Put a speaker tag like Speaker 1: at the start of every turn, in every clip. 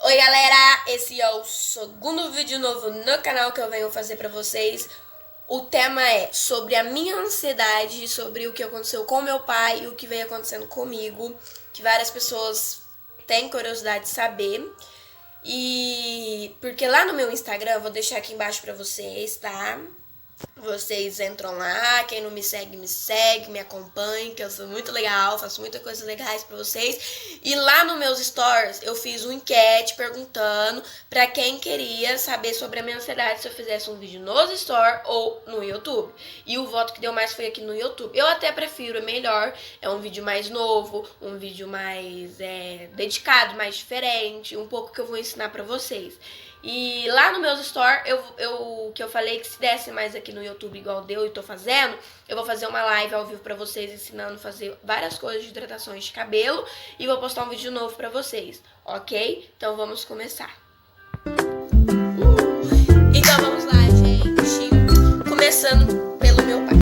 Speaker 1: Oi galera, esse é o segundo vídeo novo no canal que eu venho fazer pra vocês. O tema é sobre a minha ansiedade, sobre o que aconteceu com meu pai e o que vem acontecendo comigo, que várias pessoas têm curiosidade de saber. E porque lá no meu Instagram, vou deixar aqui embaixo pra vocês, tá? Vocês entram lá, quem não me segue, me acompanhe, que eu sou muito legal, faço muitas coisas legais pra vocês. E lá nos meus stories eu fiz uma enquete perguntando pra quem queria saber sobre a minha ansiedade se eu fizesse um vídeo nos stories ou no YouTube. E o voto que deu mais foi aqui no YouTube. Eu até prefiro, é melhor, é um vídeo mais novo, um vídeo mais dedicado, mais diferente, um pouco que eu vou ensinar pra vocês. E lá no meus stories, que eu falei que se desse mais aqui no YouTube igual deu e tô fazendo, eu vou fazer uma live ao vivo pra vocês ensinando a fazer várias coisas de hidratações de cabelo e vou postar um vídeo novo pra vocês, ok? Então vamos começar. Então vamos lá, gente. Começando pelo meu pai.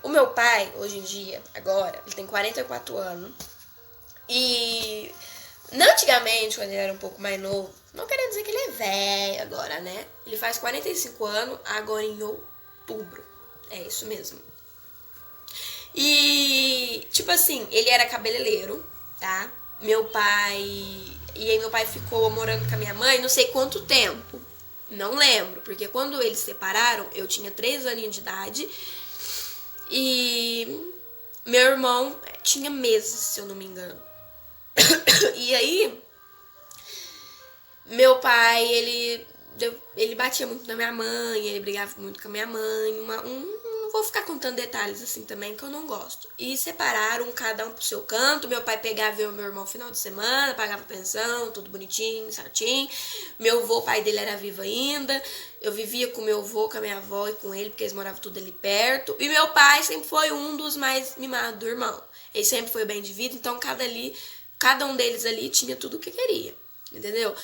Speaker 1: O meu pai, hoje em dia, agora, ele tem 44 anos. E antigamente, quando ele era um pouco mais novo, não querendo dizer que ele é velho agora, né? Ele faz 45 anos agora em outubro. É isso mesmo. E, tipo assim, ele era cabeleireiro, tá? Meu pai... E aí meu pai ficou morando com a minha mãe não sei quanto tempo. Não lembro, porque quando eles se separaram, eu tinha 3 aninhos de idade. E meu irmão tinha meses, se eu não me engano. E aí, meu pai, ele batia muito na minha mãe, ele brigava muito com a minha mãe. Não vou ficar contando detalhes assim também, que eu não gosto. E separaram, cada um pro seu canto. Meu pai pegava e ver o meu irmão no final de semana, pagava pensão, tudo bonitinho, certinho. Meu avô, o pai dele era vivo ainda. Eu vivia com meu avô, com a minha avó e com ele, porque eles moravam tudo ali perto. E meu pai sempre foi um dos mais mimados do irmão. Ele sempre foi bem de vida, então cada um deles ali tinha tudo o que queria, entendeu?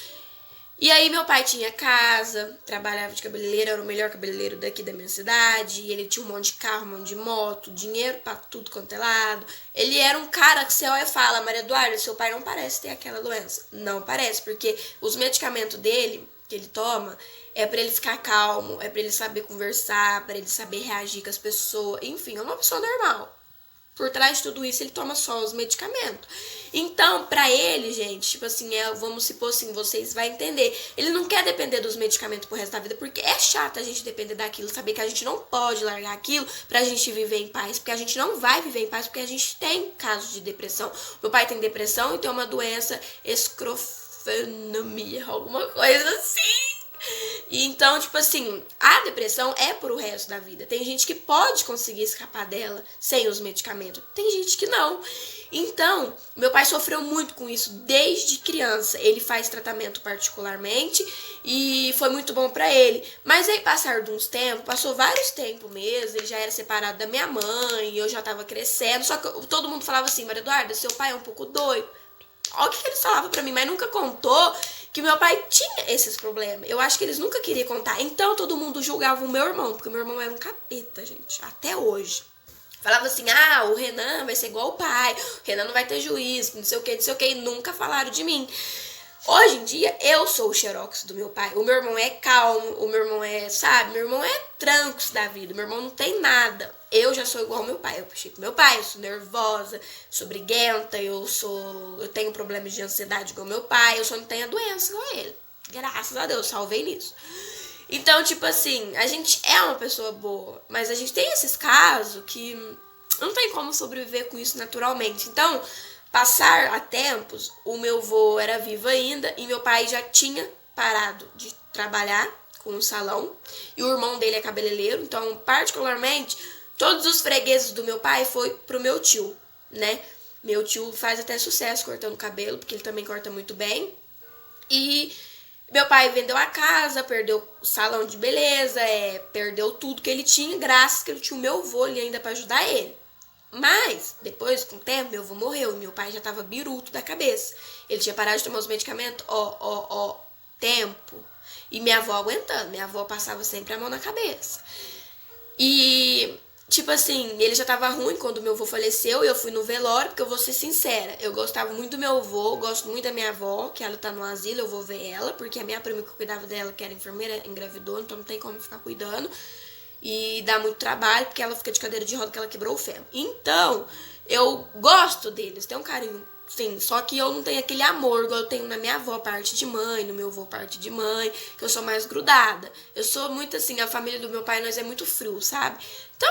Speaker 1: E aí meu pai tinha casa, trabalhava de cabeleireiro, era o melhor cabeleireiro daqui da minha cidade, ele tinha um monte de carro, um monte de moto, dinheiro pra tudo quanto é lado. Ele era um cara que você olha e fala, Maria Eduarda, seu pai não parece ter aquela doença. Não parece, porque os medicamentos dele, que ele toma, é pra ele ficar calmo, é pra ele saber conversar, pra ele saber reagir com as pessoas, enfim, é uma pessoa normal. Por trás de tudo isso, ele toma só os medicamentos. Então, pra ele, gente, tipo assim, vamos supor assim, vocês vão entender. Ele não quer depender dos medicamentos pro resto da vida, porque é chato a gente depender daquilo, saber que a gente não pode largar aquilo pra gente viver em paz, porque a gente não vai viver em paz, porque a gente tem casos de depressão. Meu pai tem depressão e tem uma doença escrofenomia, alguma coisa assim. E então, tipo assim, a depressão é pro resto da vida. Tem gente que pode conseguir escapar dela sem os medicamentos. Tem gente que não. Então, meu pai sofreu muito com isso desde criança. Ele faz tratamento particularmente e foi muito bom pra ele. Mas aí, passar de uns tempos, passou vários tempos mesmo, ele já era separado da minha mãe, eu já tava crescendo. Só que todo mundo falava assim, Maria Eduarda, seu pai é um pouco doido. Olha o que eles falavam pra mim, mas nunca contou que meu pai tinha esses problemas. Eu acho que eles nunca queriam contar. Então todo mundo julgava o meu irmão, porque o meu irmão era um capeta, gente, até hoje. Falava assim, o Renan vai ser igual o pai, o Renan não vai ter juízo, não sei o que, não sei o que, e nunca falaram de mim. Hoje em dia, eu sou o xerox do meu pai. O meu irmão é calmo, o meu irmão sabe, meu irmão é trancos da vida, meu irmão não tem nada. Eu já sou igual ao meu pai, eu puxei pro meu pai, eu sou nervosa, sou briguenta, eu tenho problemas de ansiedade igual meu pai, eu só não tenho a doença igual ele. Graças a Deus, salvei nisso. Então, tipo assim, a gente é uma pessoa boa, mas a gente tem esses casos que não tem como sobreviver com isso naturalmente. Então, passar a tempos, o meu avô era vivo ainda e meu pai já tinha parado de trabalhar com o salão. E o irmão dele é cabeleireiro, então, particularmente, todos os fregueses do meu pai foi pro meu tio, né? Meu tio faz até sucesso cortando cabelo, porque ele também corta muito bem. E meu pai vendeu a casa, perdeu o salão de beleza, perdeu tudo que ele tinha, graças que ele tinha o meu avô ali ainda para ajudar ele. Mas, depois, com o tempo, meu avô morreu e meu pai já tava biruto da cabeça. Ele tinha parado de tomar os medicamentos, tempo. E minha avó aguentando, minha avó passava sempre a mão na cabeça. E tipo assim, ele já tava ruim quando meu avô faleceu e eu fui no velório, porque eu vou ser sincera, eu gostava muito do meu avô, gosto muito da minha avó, que ela tá no asilo, eu vou ver ela, porque a minha prima que cuidava dela, que era enfermeira, engravidou, então não tem como ficar cuidando. E dá muito trabalho, porque ela fica de cadeira de roda, que ela quebrou o ferro. Então, eu gosto deles, tenho um carinho, sim, só que eu não tenho aquele amor igual eu tenho na minha avó, parte de mãe, no meu avô, parte de mãe, que eu sou mais grudada. Eu sou muito assim, a família do meu pai, nós é muito frio, sabe? Então,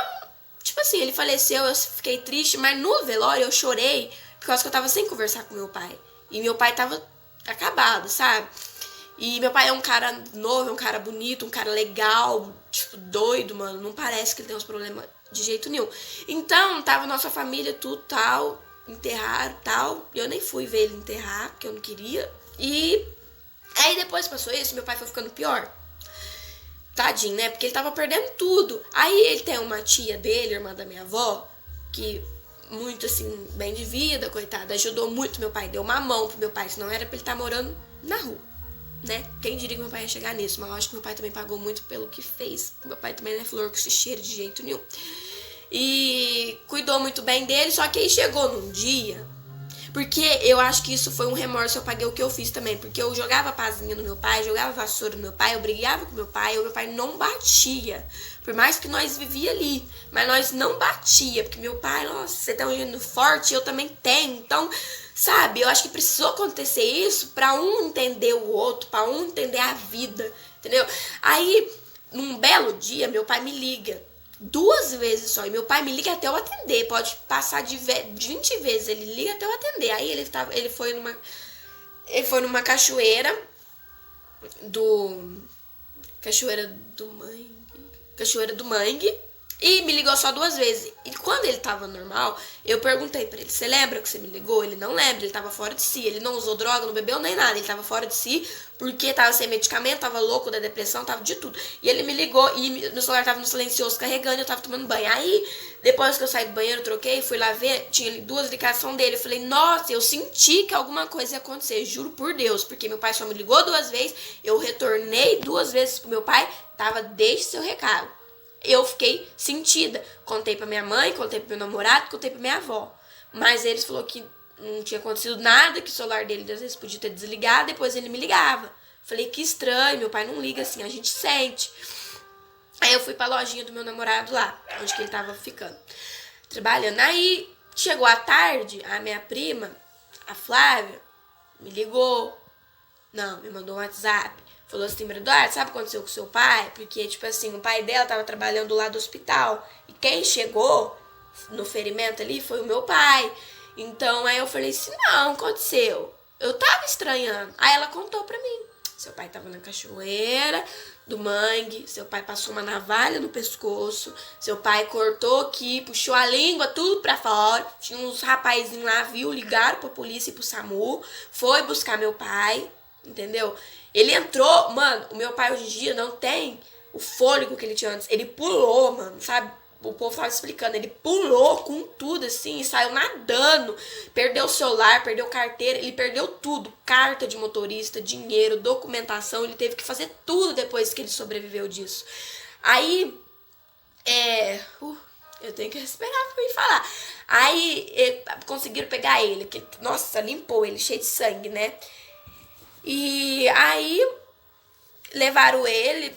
Speaker 1: tipo assim, ele faleceu, eu fiquei triste, mas no velório eu chorei por causa que eu tava sem conversar com meu pai. E meu pai tava acabado, sabe? E meu pai é um cara novo, é um cara bonito, um cara legal, tipo, doido, mano. Não parece que ele tem uns problemas de jeito nenhum. Então, tava nossa família, tudo tal, enterraram tal. E eu nem fui ver ele enterrar, porque eu não queria. E aí depois passou isso, meu pai foi ficando pior. Tadinho, né? Porque ele tava perdendo tudo. Aí ele tem uma tia dele, irmã da minha avó, que muito assim, bem de vida, coitada, ajudou muito meu pai, deu uma mão pro meu pai, senão era pra ele estar morando na rua, né? Quem diria que meu pai ia chegar nisso, mas eu acho que meu pai também pagou muito pelo que fez. Meu pai também não é flor que se cheira de jeito nenhum. E cuidou muito bem dele, só que aí chegou num dia. Porque eu acho que isso foi um remorso, eu paguei o que eu fiz também. Porque eu jogava pazinha no meu pai, jogava vassoura no meu pai, eu brigava com meu pai, o meu pai não batia. Por mais que nós vivia ali, mas nós não batia. Porque meu pai, nossa, você tem um gênio forte, eu também tenho. Então, sabe, eu acho que precisou acontecer isso pra um entender o outro, pra um entender a vida, entendeu? Aí, num belo dia, meu pai me liga. 2 vezes só. E meu pai me liga até eu atender. Pode passar de 20 vezes. Ele liga até eu atender. Aí ele foi numa cachoeira do. Cachoeira do Mangue. Cachoeira do Mangue. E me ligou só 2 vezes. E quando ele tava normal, eu perguntei pra ele: você lembra que você me ligou? Ele não lembra, ele tava fora de si. Ele não usou droga, não bebeu nem nada. Ele tava fora de si porque tava sem medicamento, tava louco da depressão, tava de tudo. E ele me ligou e meu celular tava no silencioso carregando e eu tava tomando banho. Aí, depois que eu saí do banheiro, troquei, fui lá ver, tinha 2 ligações dele. Eu falei: nossa, eu senti que alguma coisa ia acontecer, juro por Deus. Porque meu pai só me ligou 2 vezes, eu retornei 2 vezes pro meu pai, tava: deixe seu recado. Eu fiquei sentida. Contei pra minha mãe, contei pro meu namorado, contei pra minha avó. Mas eles falaram que não tinha acontecido nada, que o celular dele às vezes podia ter desligado, depois ele me ligava. Falei: que estranho, meu pai não liga assim, a gente sente. Aí eu fui pra lojinha do meu namorado lá, onde que ele tava ficando, trabalhando. Aí chegou a tarde, a minha prima, a Flávia, me ligou. Não, me mandou um WhatsApp. Falou assim: Eduardo, sabe o que aconteceu com seu pai? Porque, tipo assim, o pai dela tava trabalhando lá do hospital. E quem chegou no ferimento ali foi o meu pai. Então, aí eu falei assim: não, aconteceu. Eu tava estranhando. Aí ela contou pra mim. Seu pai tava na cachoeira do Mangue. Seu pai passou uma navalha no pescoço. Seu pai cortou aqui, puxou a língua, tudo pra fora. Tinha uns rapazinhos lá, viu? Ligaram pra polícia e pro SAMU. Foi buscar meu pai, entendeu? Ele entrou, mano, o meu pai hoje em dia não tem o fôlego que ele tinha antes. Ele pulou, mano, sabe? O povo tava explicando, ele pulou com tudo, assim, e saiu nadando. Perdeu o celular, perdeu carteira, ele perdeu tudo. Carta de motorista, dinheiro, documentação, ele teve que fazer tudo depois que ele sobreviveu disso. Aí, eu tenho que respirar pra me falar. Aí, conseguiram pegar ele, que, nossa, limpou ele, cheio de sangue, E aí levaram ele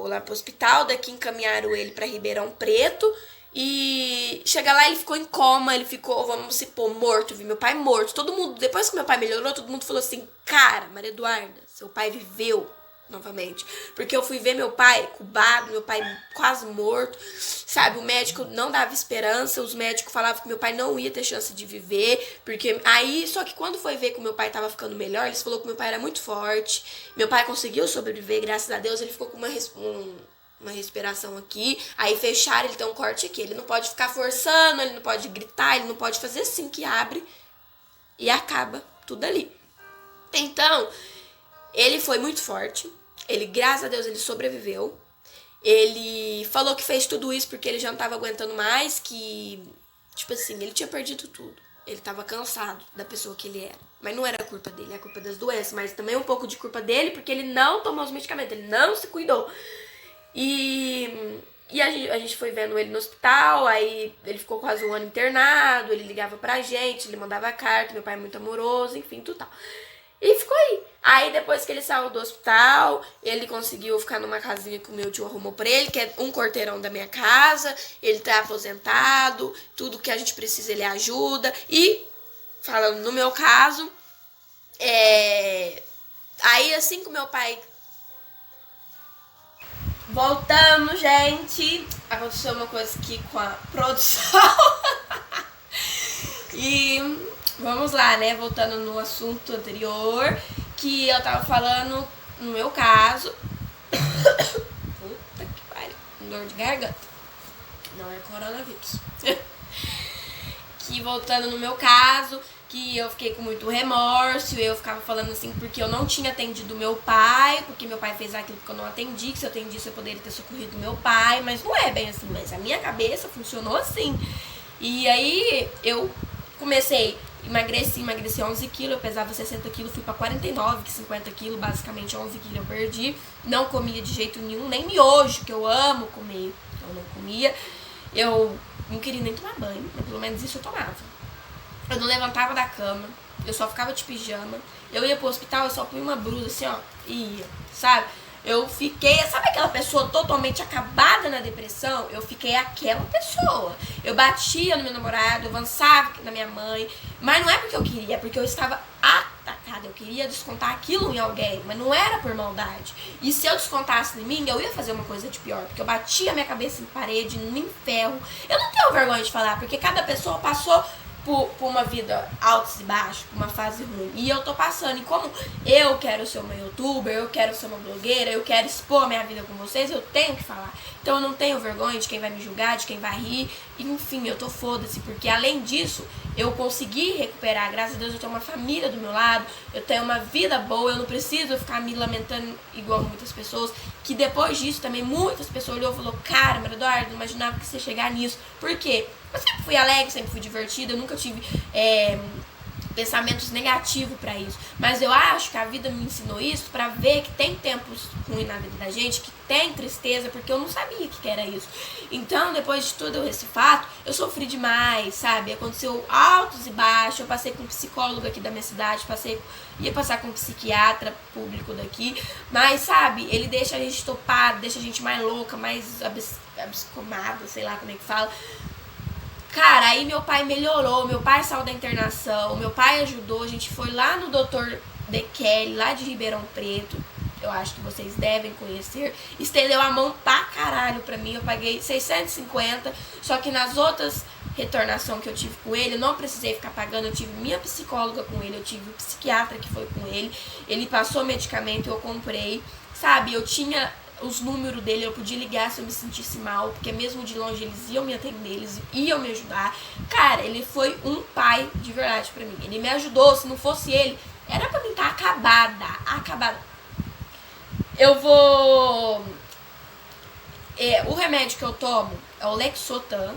Speaker 1: lá pro hospital, daqui encaminharam ele pra Ribeirão Preto. E chega lá, ele ficou em coma, ele ficou, vamos supor, morto, vi meu pai morto. Todo mundo, depois que meu pai melhorou, todo mundo falou assim: cara, Maria Eduarda, seu pai viveu novamente. Porque eu fui ver meu pai cubado, meu pai quase morto, sabe? O médico não dava esperança, os médicos falavam que meu pai não ia ter chance de viver, porque aí, só que quando foi ver que o meu pai tava ficando melhor, eles falaram que meu pai era muito forte, meu pai conseguiu sobreviver, graças a Deus, ele ficou com uma respiração aqui, aí fecharam, ele tem um corte aqui, ele não pode ficar forçando, ele não pode gritar, ele não pode fazer assim que abre e acaba tudo ali. Então, ele foi muito forte, ele, graças a Deus, ele sobreviveu. Ele falou que fez tudo isso porque ele já não tava aguentando mais, que, tipo assim, ele tinha perdido tudo. Ele tava cansado da pessoa que ele era. Mas não era culpa dele, é culpa das doenças, mas também um pouco de culpa dele, porque ele não tomou os medicamentos, ele não se cuidou. E E a gente foi vendo ele no hospital, aí ele ficou quase um ano internado, ele ligava pra gente, ele mandava carta, meu pai é muito amoroso, enfim, tudo tal. E ficou aí. Aí depois que ele saiu do hospital, ele conseguiu ficar numa casinha que o meu tio arrumou pra ele, que é um quarteirão da minha casa, ele tá aposentado, tudo que a gente precisa ele ajuda. E, falando no meu caso, aí assim que o meu pai... Voltando, gente, aconteceu uma coisa aqui com a produção. E vamos lá, né? Voltando no assunto anterior, que eu tava falando no meu caso. Puta que pariu, dor de garganta. Não é coronavírus. Que voltando no meu caso, que eu fiquei com muito remorso, eu ficava falando assim, porque eu não tinha atendido meu pai, porque meu pai fez aquilo que eu não atendi, que se eu atendisse eu poderia ter socorrido meu pai, mas não é bem assim, mas a minha cabeça funcionou assim. E aí eu comecei, emagreci 11 quilos, eu pesava 60 quilos, fui pra 49, 50 quilos, basicamente 11 quilos eu perdi, não comia de jeito nenhum, nem miojo, que eu amo comer, eu não comia, eu não queria nem tomar banho, mas pelo menos isso eu tomava. Eu não levantava da cama, eu só ficava de pijama. Eu ia pro hospital, eu só punha uma blusa assim, ó, e ia, sabe? Eu fiquei, sabe aquela pessoa totalmente acabada na depressão? Eu fiquei aquela pessoa. Eu batia no meu namorado, eu avançava na minha mãe, mas não é porque eu queria, é porque eu estava atacada. Eu queria descontar aquilo em alguém, mas não era por maldade. E se eu descontasse em mim, eu ia fazer uma coisa de pior, porque eu batia a minha cabeça em parede, em ferro. Eu não tenho vergonha de falar, porque cada pessoa passou por uma vida altos e baixos, por uma fase ruim. E eu tô passando. E como eu quero ser uma youtuber, eu quero ser uma blogueira, eu quero expor a minha vida com vocês, eu tenho que falar. Então eu não tenho vergonha de quem vai me julgar, de quem vai rir. Enfim, eu tô foda-se. Porque além disso, eu consegui recuperar. Graças a Deus eu tenho uma família do meu lado, eu tenho uma vida boa, eu não preciso ficar me lamentando igual muitas pessoas. Que depois disso também muitas pessoas olhou e falou: cara, Maria Eduarda, não imaginava que você ia chegar nisso. Por quê? Eu sempre fui alegre, sempre fui divertida, eu nunca tive pensamentos negativos pra isso. Mas eu acho que a vida me ensinou isso pra ver que tem tempos ruins na vida da gente, que tem tristeza, porque eu não sabia que era isso. Então, depois de todo esse fato, eu sofri demais, sabe? Aconteceu altos e baixos, eu passei com um psicólogo aqui da minha cidade, ia passar com um psiquiatra público daqui, mas, sabe, ele deixa a gente topada, deixa a gente mais louca, mais abscomada, sei lá como é que fala. Cara, aí meu pai melhorou, meu pai saiu da internação, meu pai ajudou, a gente foi lá no Dr. De Kelly, lá de Ribeirão Preto, eu acho que vocês devem conhecer, estendeu a mão pra caralho pra mim, eu paguei 650, só que nas outras retornações que eu tive com ele, eu não precisei ficar pagando, eu tive minha psicóloga com ele, eu tive o psiquiatra que foi com ele passou medicamento, eu comprei, sabe, eu tinha os números dele, eu podia ligar se eu me sentisse mal, porque mesmo de longe eles iam me atender, eles iam me ajudar. Cara, ele foi um pai de verdade pra mim. Ele me ajudou, se não fosse ele, era pra mim estar acabada. Eu vou... o remédio que eu tomo é o Lexotan,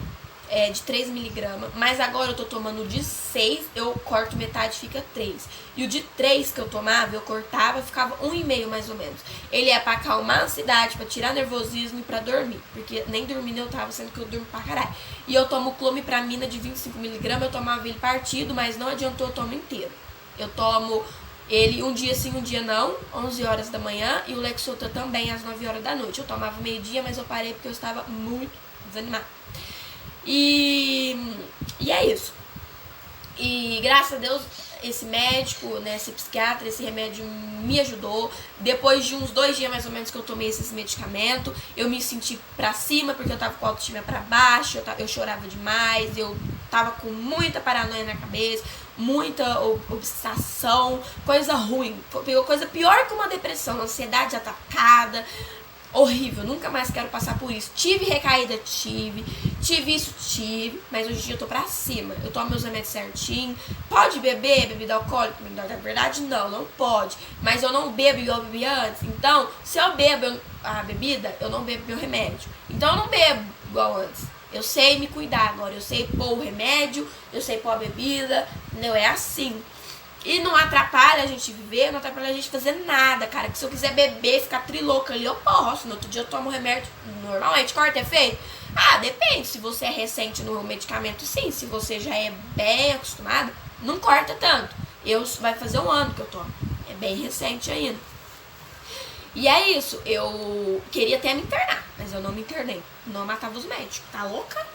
Speaker 1: de 3mg, mas agora eu tô tomando de 6, eu corto metade, fica 3. E o de 3 que eu tomava, eu cortava, ficava 1,5 mais ou menos. Ele é pra acalmar a ansiedade, pra tirar nervosismo e pra dormir, porque nem dormindo eu tava, sendo que eu durmo pra caralho. E eu tomo clomipramina de 25mg, eu tomava ele partido, mas não adiantou, eu tomo inteiro. Eu tomo ele um dia sim, um dia não, 11 horas da manhã, e o Lexotan também às 9 horas da noite. Eu tomava meio-dia, mas eu parei porque eu estava muito desanimada. E é isso. E graças a Deus, esse médico, né, esse psiquiatra, esse remédio me ajudou. Depois de uns 2 dias mais ou menos que eu tomei esses medicamentos, eu me senti pra cima, porque eu tava com a autoestima pra baixo, eu chorava demais, eu tava com muita paranoia na cabeça, muita obsessão, coisa ruim, coisa pior que uma depressão, ansiedade atacada. Horrível, nunca mais quero passar por isso. Tive recaída, tive isso, mas hoje em dia eu tô pra cima. Eu tomo meus remédios certinho. Pode beber bebida alcoólica? Na verdade não pode. Mas eu não bebo igual eu bebia antes. Então, se eu bebo a bebida, eu não bebo meu remédio. Então eu não bebo igual antes. Eu sei me cuidar agora, eu sei pôr o remédio, eu sei pôr a bebida, entendeu? É assim. E não atrapalha a gente viver, não atrapalha a gente fazer nada, cara. Que se eu quiser beber, ficar trilouca ali, eu posso. No outro dia eu tomo remédio normalmente. Corta é feio? Ah, depende. Se você é recente no medicamento, sim. Se você já é bem acostumado, não corta tanto. Vai fazer 1 ano que eu tomo. É bem recente ainda. E é isso. Eu queria até me internar, mas eu não me internei. Não matava os médicos. Tá louca?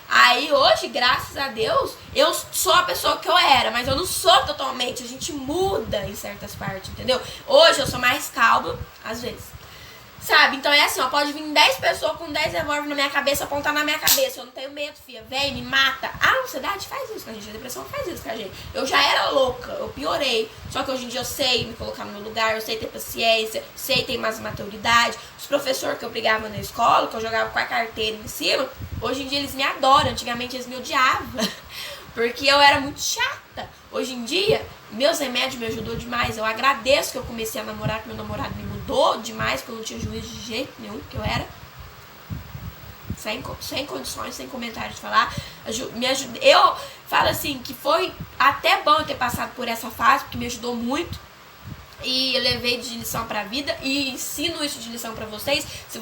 Speaker 1: Aí hoje, graças a Deus, eu sou a pessoa que eu era, mas eu não sou totalmente, a gente muda em certas partes, entendeu? Hoje eu sou mais calma, às vezes. Sabe? Então é assim, ó, pode vir 10 pessoas com 10 revólver na minha cabeça, apontar na minha cabeça. Eu não tenho medo, filha. Vem, me mata. A ansiedade faz isso com a gente, a depressão faz isso com a gente. Eu já era louca, eu piorei. Só que hoje em dia eu sei me colocar no meu lugar, eu sei ter paciência, sei ter mais maturidade. Os professores que eu brigava na escola, que eu jogava com a carteira em cima, hoje em dia eles me adoram. Antigamente eles me odiavam, porque eu era muito chata. Hoje em dia, meus remédios me ajudou demais. Eu agradeço que eu comecei a namorar, que meu namorado me mudou demais, porque eu não tinha juízo de jeito nenhum, que eu era sem condições, sem comentários de falar. Eu falo assim, que foi até bom eu ter passado por essa fase, porque me ajudou muito. E eu levei de lição pra vida e ensino isso de lição pra vocês. Se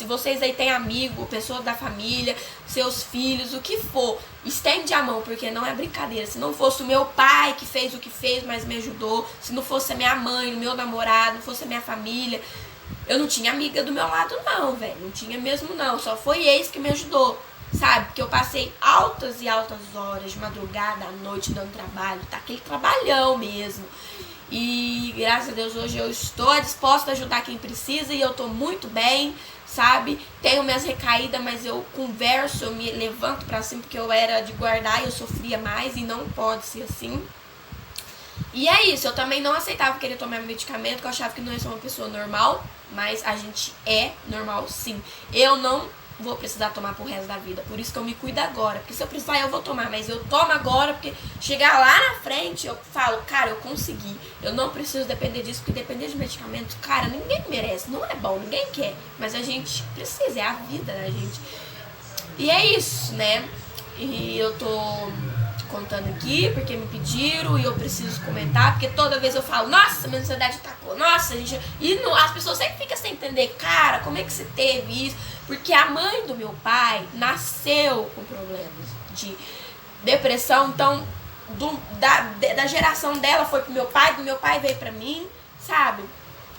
Speaker 1: vocês aí têm amigo, pessoas da família, seus filhos, o que for, estende a mão, porque não é brincadeira. Se não fosse o meu pai que fez o que fez, mas me ajudou, se não fosse a minha mãe, o meu namorado, não fosse a minha família, eu não tinha amiga do meu lado não, velho. Não tinha mesmo não, só foi ex que me ajudou. Sabe, porque eu passei altas e altas horas de madrugada, à noite, dando trabalho, tá? Aquele trabalhão mesmo. E graças a Deus hoje eu estou disposta a ajudar quem precisa e eu tô muito bem, sabe? Tenho minhas recaídas, mas eu converso, eu me levanto pra cima, porque eu era de guardar e eu sofria mais e não pode ser assim. E é isso, eu também não aceitava querer tomar medicamento, porque eu achava que não ia ser uma pessoa normal, mas a gente é normal sim. Eu não vou precisar tomar pro resto da vida, por isso que eu me cuido agora, porque se eu precisar eu vou tomar, mas eu tomo agora, porque chegar lá na frente eu falo, cara, eu consegui, eu não preciso depender disso, porque depender de medicamento, cara, ninguém merece, não é bom, ninguém quer, mas a gente precisa, é a vida da gente. E é isso, né? E eu tô contando aqui porque me pediram e eu preciso comentar, porque toda vez eu falo, nossa, minha ansiedade atacou, nossa, gente. E as pessoas sempre ficam sem entender, cara, como é que você teve isso? Porque a mãe do meu pai nasceu com problemas de depressão, então da geração dela foi pro meu pai, do meu pai veio pra mim, sabe?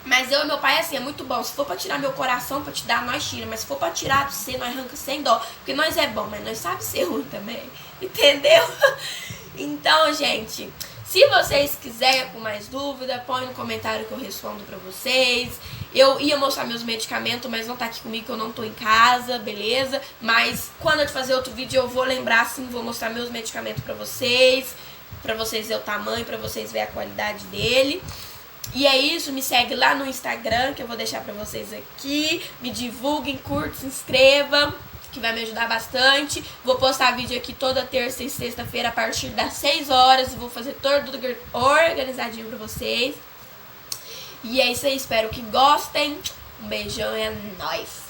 Speaker 1: Mas eu e meu pai, assim, é muito bom. Se for pra tirar meu coração, pra te dar, nós tira. Mas se for pra tirar de você, nós arranca sem dó. Porque nós é bom, mas nós sabe ser ruim também. Entendeu? Então, gente, se vocês quiserem com mais dúvida, põe no comentário que eu respondo pra vocês. Eu ia mostrar meus medicamentos, mas não tá aqui comigo, que eu não tô em casa, beleza? Mas quando eu te fazer outro vídeo, eu vou lembrar, sim, vou mostrar meus medicamentos pra vocês ver o tamanho, pra vocês verem a qualidade dele. E é isso, me segue lá no Instagram, que eu vou deixar pra vocês aqui. Me divulguem, curtam, se inscrevam, que vai me ajudar bastante. Vou postar vídeo aqui toda terça e sexta-feira a partir das 6 horas. E vou fazer tudo organizadinho pra vocês. E é isso aí, espero que gostem. Um beijão, é nóis!